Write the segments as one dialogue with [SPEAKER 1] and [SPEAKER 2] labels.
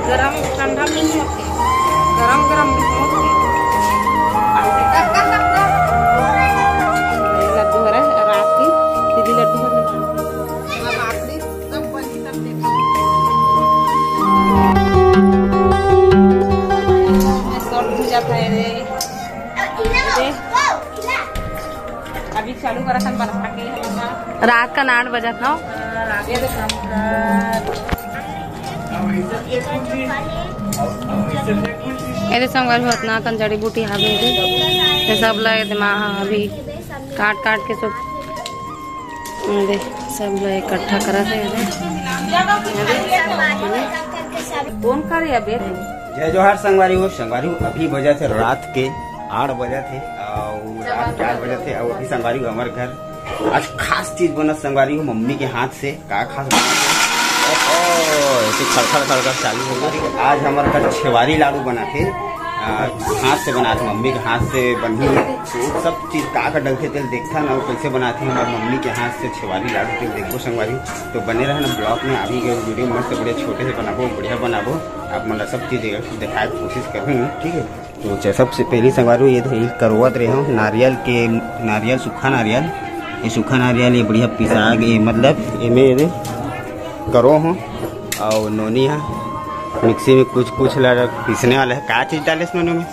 [SPEAKER 1] गरम ठंडा नहीं होते, गरम गरम होते। लड्डू हो रहा है रात की दीदी लड्डू जाता है रे। अभी चालू करा था बना के रात का 8 बजा था। ऐसे संग उतना तन जड़ी बूटी हावे थे सब लगे दिमाग अभी काट काट के सब लोग इकट्ठा करा थे। कौन करे अबे
[SPEAKER 2] जय जोहार संगवारी हो। संगवारी अभी बजे थे रात के 8 बजे थे और रात के 8 बजे थे और अभी संगवारी हो हमारे घर आज खास चीज बना संगवारी हो मम्मी के हाथ से। का खास ऐसे खड़खड़ खड़खड़ चालू हो गई। आज हमारे घर छेवारी लाडू बना थे, हाथ से बना थे मम्मी के हाथ से बनी। तो सब चीज का डलते तेल देखता ना कैसे बनाते हमारी मम्मी के हाथ से छेवारी लाडू तेल देखो संगवारी। तो बने रहे ना ब्लॉग में अभी के वीडियो मस्त बड़े छोटे से बनाबो बढ़िया बनाबो। आप मतलब सब चीज दिखाए कोशिश करूँ ठीक है। तो सबसे पहली संगवारी ये करवत रहे हूँ नारियल सूखा नारियल। ये सूखा नारियल ये बढ़िया पिसा गए मतलब ये करो हूँ और नोनी है मिक्सी में कुछ पीसने वाला है। क्या चीज डाले इस नोनी में?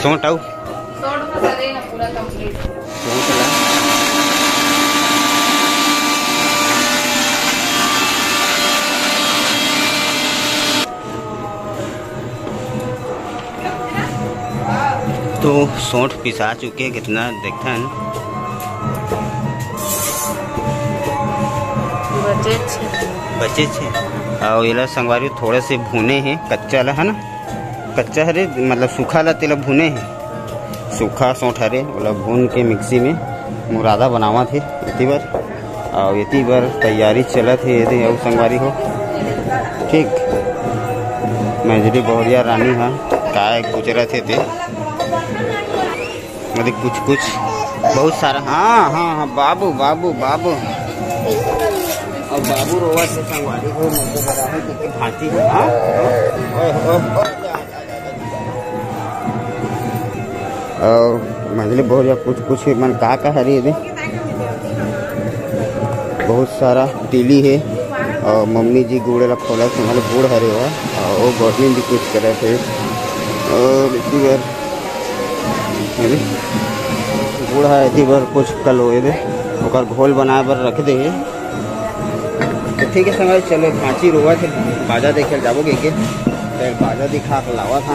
[SPEAKER 2] सौंठ आऊ तो सौंठ पिसा चुके कितना देखता है ना बचे छे और ये संगवारी थोड़े से भुने हैं कच्चा ला है ना कच्चा हरे मतलब सूखा ला तेला भुने हैं सूखा सौंठ हरे वाला भून के मिक्सी में मुरादा बनावा थे इतनी बार और इतनी बार तैयारी चला थे यदि और संगवारी हो ठीक। मैजरी बहुरिया रानी हाँ काय गुजरा थे मतलब कुछ बहुत सारा हाँ बाबू बाबू बाबू और बाबू रोवा से संगवारी हो भांति और मंजली बहुत कुछ मन का हरी है बहुत सारा तीली है और मम्मी जी गुड़ ला खोला संभाल गुड़ हरे हुआ और गवर्नमेंट भी कुछ करे थे और इतनी बार गुड़ है इतनी बार कुछ कल हो घोल बनाए बर रख दे तो ठीक है संगवारी। चलो भांची रोवा थे बाजा देखे जाओगे के बाजा दिखा लावा था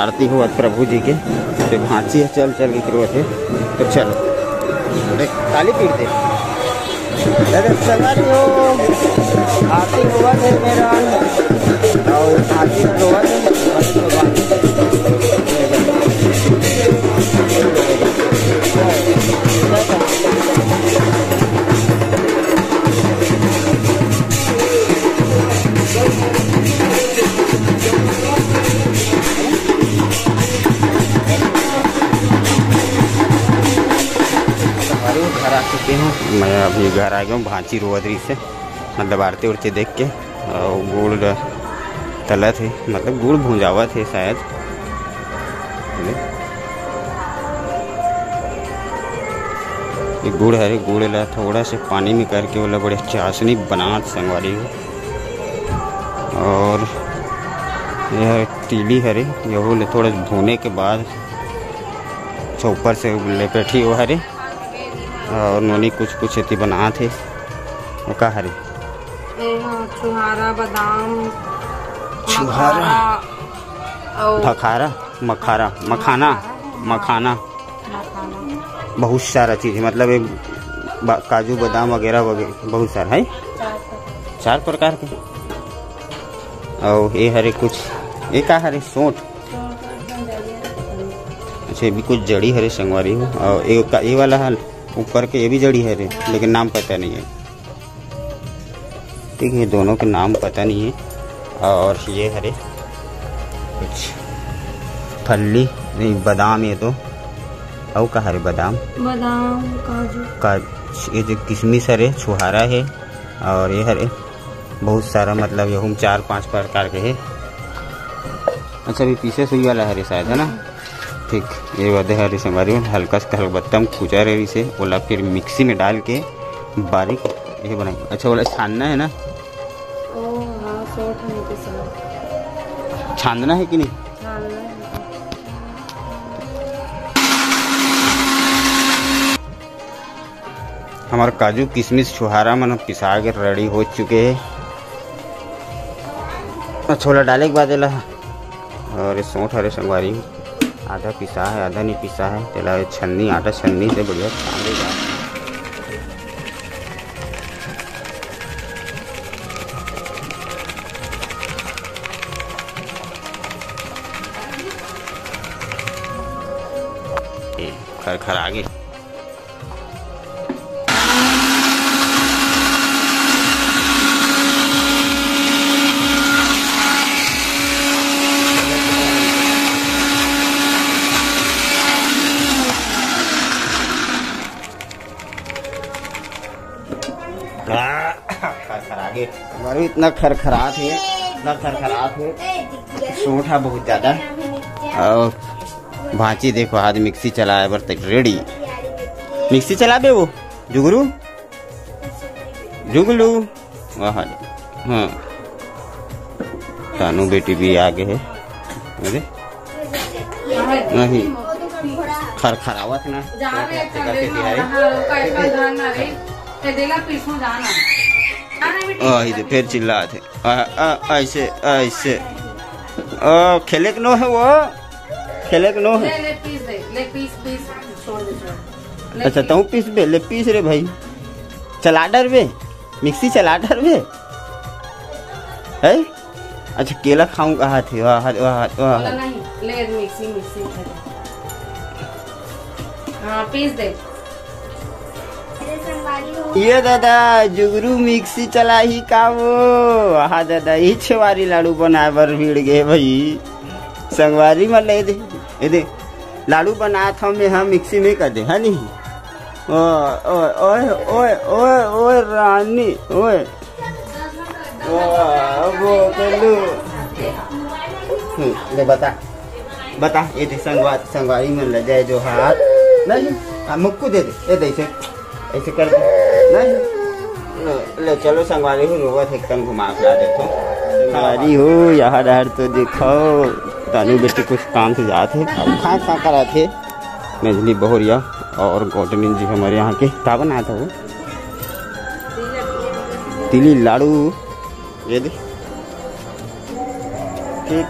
[SPEAKER 2] आरती हुआ प्रभु जी के तो भांची है चल के रोवा थे तो चलो ताली पीट दे संगवारी हो आरती हुआ थे मेरा और भांची रोवा थे घर आ चुके हूँ मैं अभी घर आ गया हूँ भांची रोवदरी से मतलब आरती उड़ती देख के और गुड़ तला थे मतलब गुड़ भूंजावा थे शायद ये गुड़ है गुड़ ला थोड़ा से पानी में करके वाला बड़े चाशनी बना संगवारी हो और यह तीली हरे यह थोड़ा भूने के बाद ऊपर से लेपेठी हो हरे और नोनी कुछ इतनी बना थे वो का हरे
[SPEAKER 1] छुहारा बादाम
[SPEAKER 2] भखारा मखाना बहुत सारा चीज मतलब काजू बादाम वगैरह बहुत सारा है 4 प्रकार के और ये हरे कुछ ये का हरे सौंठ अच्छा भी कुछ जड़ी हरे संगवारी हो और ये वाला हाल ऊपर के ये भी जड़ी है रे लेकिन नाम पता नहीं है ठीक है दोनों के नाम पता नहीं है। और ये हरे कुछ फल्ली नहीं बादाम ये तो और का हरे बादाम
[SPEAKER 1] काजू
[SPEAKER 2] ये जो किशमिश हरे छुहारा है और ये हरे बहुत सारा मतलब ये हम 4-5 प्रकार के है। अच्छा अभी पीछे सुई वाला है शायद है ना। ठीक ये वादे हरी संगवारी हल्का से हल्का कुचा रहे इसे बोला फिर मिक्सी में डाल के बारीक ये बनाए। अच्छा बोला छानना है ना। छानना है कि नहीं? हमारे काजू किशमिश छुहारा मन पिसा के रेडी हो चुके हैं। छोला डाले के बाद और सौंठ हरे संगवारी आधा पिसा है आधा नहीं पिसा है। तेला छन्नी आटा छन्नी से बढ़िया छानेगा। खर आगे आगे हमारे इतना खरखराट है सोठा बहुत ज्यादा। और भांची देखो आज मिक्सी चलाए बर तक रेडी। मिक्सी चला बे वो जुगलू वाह हाँ तानू बेटी भी आगे है नहीं खरखरावत ना फिर चिल्ला थे ऐसे ऐसे खेले के नो है वो खेले के नो है। अच्छा तू पीस बे ले पीस रे भाई चला डर बे मिक्सी चला डर बे है। अच्छा केला खाऊं कहा थे वाह
[SPEAKER 1] ले मिक्सी हाँ पीस दे।
[SPEAKER 2] ये दादा जुगरू मिक्सी चला ही का वो हाँ दादा ही छेवारी लाडू बनाए बर भीड़ गए भाई। संगवारी में ले दे लाडू बना था मैं हाँ मिक्सी में कर दे है नहीं। ओए ओए ओए ओए ओए रानी ओए वो ले बता ये दे संगवारी में ले जाए जो हाथ नहीं मुक्कू दे दे ऐसे कर दे नहीं ले चलो संगवारी हो रोवत एकदम घुमा के ला देता हूँ। संगवारी हो यहाँ डर तो देखो तानू बेटे कुछ काम से जाते खा करा थे मेजली बहुरिया और गौतमी जी हमारे यहाँ के क्या बनाया था वो तिली लाडू ये दे ठीक।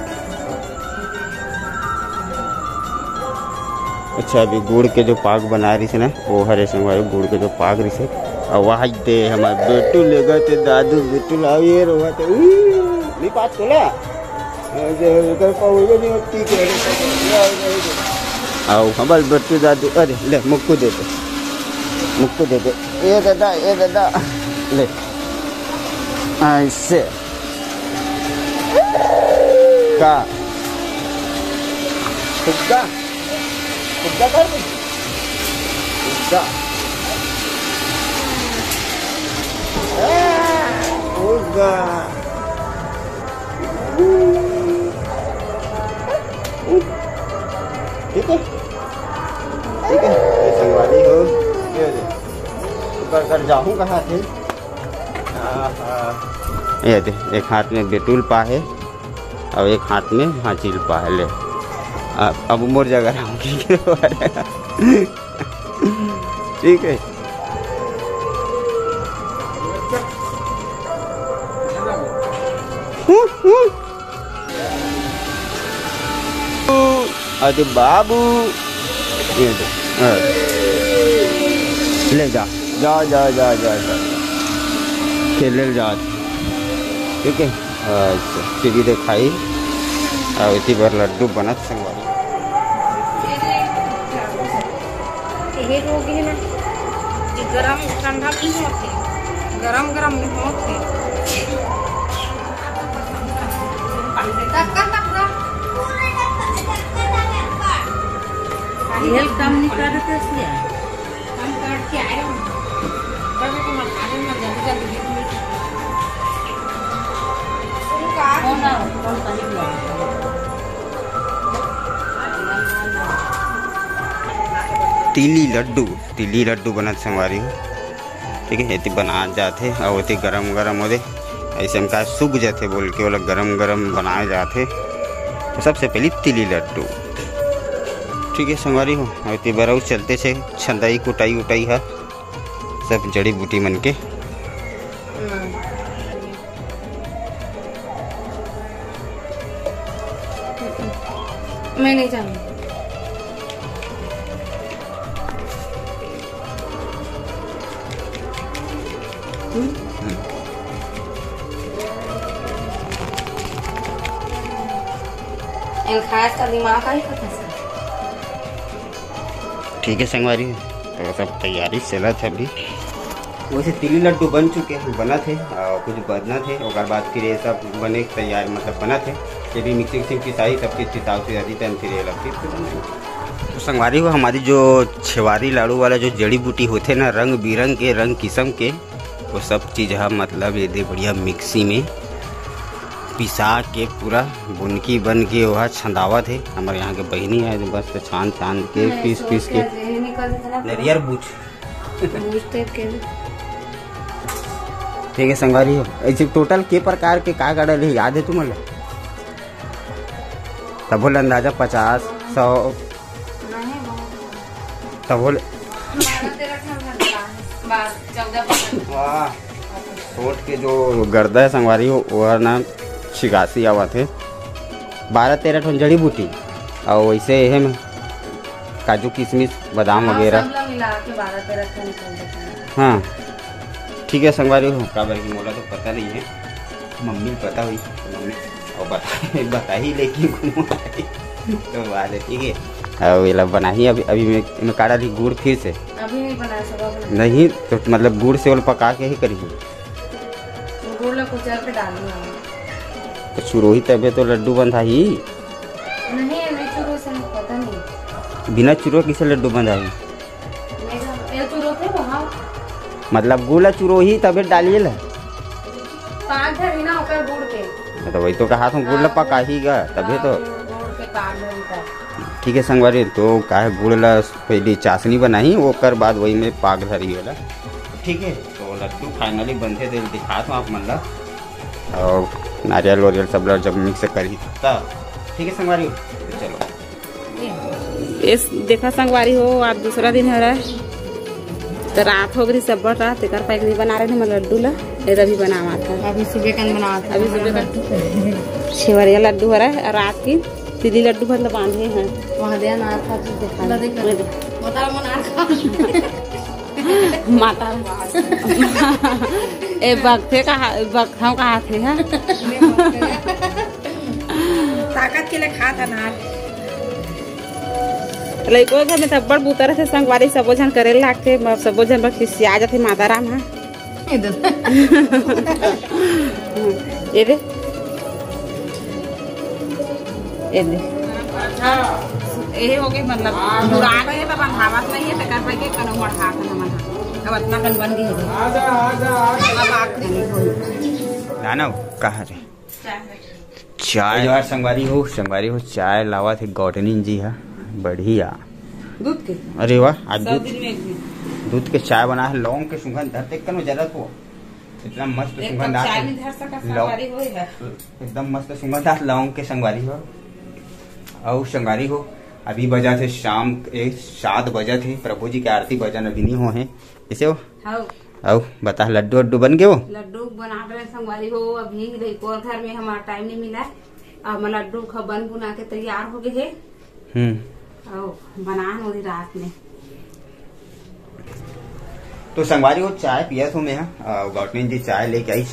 [SPEAKER 2] अच्छा अभी गुड़ के जो पाक बना रही थी ना वो हरे संगवारी गुड़ के जो पाक रही से और वहाँ दे हमारे बेटू ले गए थे दादू बेटू लाओ ये रोवा थे नहीं बात चला आओ हमारे बेटू दादू अरे ले मुक्कू दे ये दादा ले ऐसे का फुग्गा कर दे फुग्गा ठीक है संगवारी हो कर जाऊँ कहाँ थे। ये दे एक हाथ में बेटुल पा है और एक हाथ में हाचिल पा है। ले अब मोर जगह रहूँगी ठीक है। अरे बाबू ये दे ले जा खेले जा ठीक है। अच्छा टीवी दिखाई और इसी बार लड्डू बनत संगवारी
[SPEAKER 1] ये रोग है ना गरम ठंडा नहीं होते गरम होते हेल्थ काम नहीं करते इसलिए हम करके आए
[SPEAKER 2] तिली लड्डू बनत संगवारी हो। ठीक है, ये बना जाते और ये गरम गरम होते ऐसे हम का सूख जाते बोल के वाला गरम गरम बनाए जाते। तो सबसे पहले तिली लड्डू। ठीक है संगवारी हो, और ये बराउ चलते से छंदाई कुटाई उटाई है सब जड़ी बूटी मन के।
[SPEAKER 1] मैं नहीं जानती। खास का दिमाग का ही खत्म।
[SPEAKER 2] ठीक है संगवारी, तो सब तैयारी चलत है अभी। वैसे तिली लड्डू बन चुके हैं, बना थे और कुछ बना थे और बाद फिर ये सब बने तैयार मतलब बना थे। ये भी मिक्सिंग सिंग पिसाई सब चीज़ पिसाव से ज़्यादा टाइम फिर ये लगती है। तो संगवारी हो, हमारी जो छेवारी लाड़ू वाला जो जड़ी बूटी होते ना रंग बिरंग के रंग किस्म के, वो सब चीज़ है मतलब ये दे बढ़िया मिक्सी में पिसा के पूरा बुनकी बन के वह छंदावा थे। हमारे यहाँ के बहनी है जो बस छान छान के पीस पीस के नरियर बूझ। ठीक है संगवारी हो, ऐसे टोटल के प्रकार के का गाड़ा रही याद है तुम्हें? तब बोले अंदाजा 50 100 तब बोले सोट के जो गर्दा है संगवारी हो वह ना छिगासी आवा थे 12-13 ठन जड़ी बूटी और वैसे है में काजू किशमिश बादाम वगैरह। हाँ ठीक है संगवारी हो, काबर की मोला तो पता नहीं है, मम्मी पता हुई मम्मी और बता ही लेकिन तो बात है। ठीक है, और ये बना ही अभी मैं काढ़ा ली गुड़ फिर से
[SPEAKER 1] अभी नहीं बना सका
[SPEAKER 2] नहीं, तो मतलब गुड़ से पका के ही करी
[SPEAKER 1] गुड़ ला कुचल के डालनी।
[SPEAKER 2] तो चुरोही तबे तो लड्डू बंधा ही
[SPEAKER 1] नहीं, चुरो से पता नहीं।
[SPEAKER 2] बिना चुरो किसे लड्डू बंधा ही?
[SPEAKER 1] चुरो थे वहाँ
[SPEAKER 2] मतलब गुड़ चुरोही तबे डालिए ला
[SPEAKER 1] पाक धरी ना होकर गुड़ के।
[SPEAKER 2] तो वही तो कहा था गुड़ ला पका ही गा तबे तो।
[SPEAKER 1] गुड़ के पाक धरी।
[SPEAKER 2] ठीक है संगवारी, तो का गुड़ ला पहले चाशनी बनाई वो कर बाद वही में पाक धरी होला। ठीक है, तो लड्डू फाइनली बनते थे दिखा था आप मन ला और नारियल वारियल सब लोग जब मिक्स करी तब। ठीक है संगवारी, तो चलो
[SPEAKER 3] इस देखा संगवारी हो, आज दूसरा दिन हो रहा है तो रात हो गई सब रात एक पैक बना रहे थे मैं लड्डू ला अभी बनावा था।
[SPEAKER 1] अभी सुबह का बना था,
[SPEAKER 3] अभी सुबह का छेवरिया लड्डू हो रहा है और रात की तिली लड्डू मतलब बांधे हैं
[SPEAKER 1] वहाँ दे ना था
[SPEAKER 3] माता ए बगथे बगथाओं कहा थे हाँ
[SPEAKER 1] ताकत के लिए खा था ना।
[SPEAKER 3] लइको घर में तब्बड़ बुतर थे संगवारी सबो जन करे लागते सबो जन खिसिया जाते माता राम हाँ ये दे यही हो गई मतलब बुरा गए तो बंधावत नहीं है टकर पे के कनो बढ़ा के मन अब इतना कन बन गई अब आखिरी
[SPEAKER 2] नाना कहाँ रे चाय यार संगवारी हो चाय लावा थे गौटनी जी है बढ़िया
[SPEAKER 3] दूध के।
[SPEAKER 2] अरे वाह, आज
[SPEAKER 3] दूध
[SPEAKER 2] के चाय बना है लौंग के सुगंध धरते कनो जरूरत हो इतना मस्त सुगंध आ एकदम मस्त सुगंध आ लौंग के संगवारी हो। और संगवारी हो अभी बजा थे शाम 7 बजे थे, प्रभु जी की आरती बजन अभी नहीं हो है ऐसे हो। आओ बता लड्डू वड्डू बन गए? वो
[SPEAKER 3] लड्डू बना रहे संगवारी हो, अभी घर में हमारा टाइम नहीं मिला अब लड्डू बन बुना के तैयार हो गए है बना होगी रात में।
[SPEAKER 2] तो संगवारी हो चाय पिया तो मैं गौतमी जी चाय लेके आई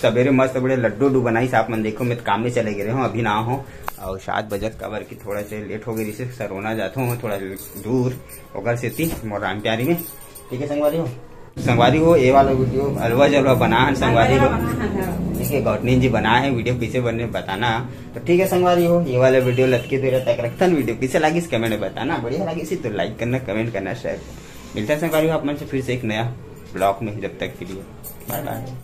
[SPEAKER 2] सवेरे मस्त बड़े लड्डू उड्डू बनाई आप मन देखो मैं काम में चले गए हूँ अभी ना हो और 7 बजे कवर की थोड़ा से लेट हो गई जिसे सरोना जाता हूँ थोड़ा दूर होकर से थी मोराम प्यारी में। ठीक है संगवारी हो ये वाला वीडियो अलवा जलवा बना है संगवारी हो। ठीक है गौतमी जी बना है वीडियो किसे बनने बताना। तो ठीक है संगवारी हो ये वाला वीडियो लटके दे रहा तक रखता वीडियो किसे लगी इस कमेंट में बताना, बढ़िया लगी इसी तो लाइक करना कमेंट करना शेयर। मिलता है संगवारी हो आप मन से फिर से एक नया ब्लॉग में, जब तक के लिए बाय बाय।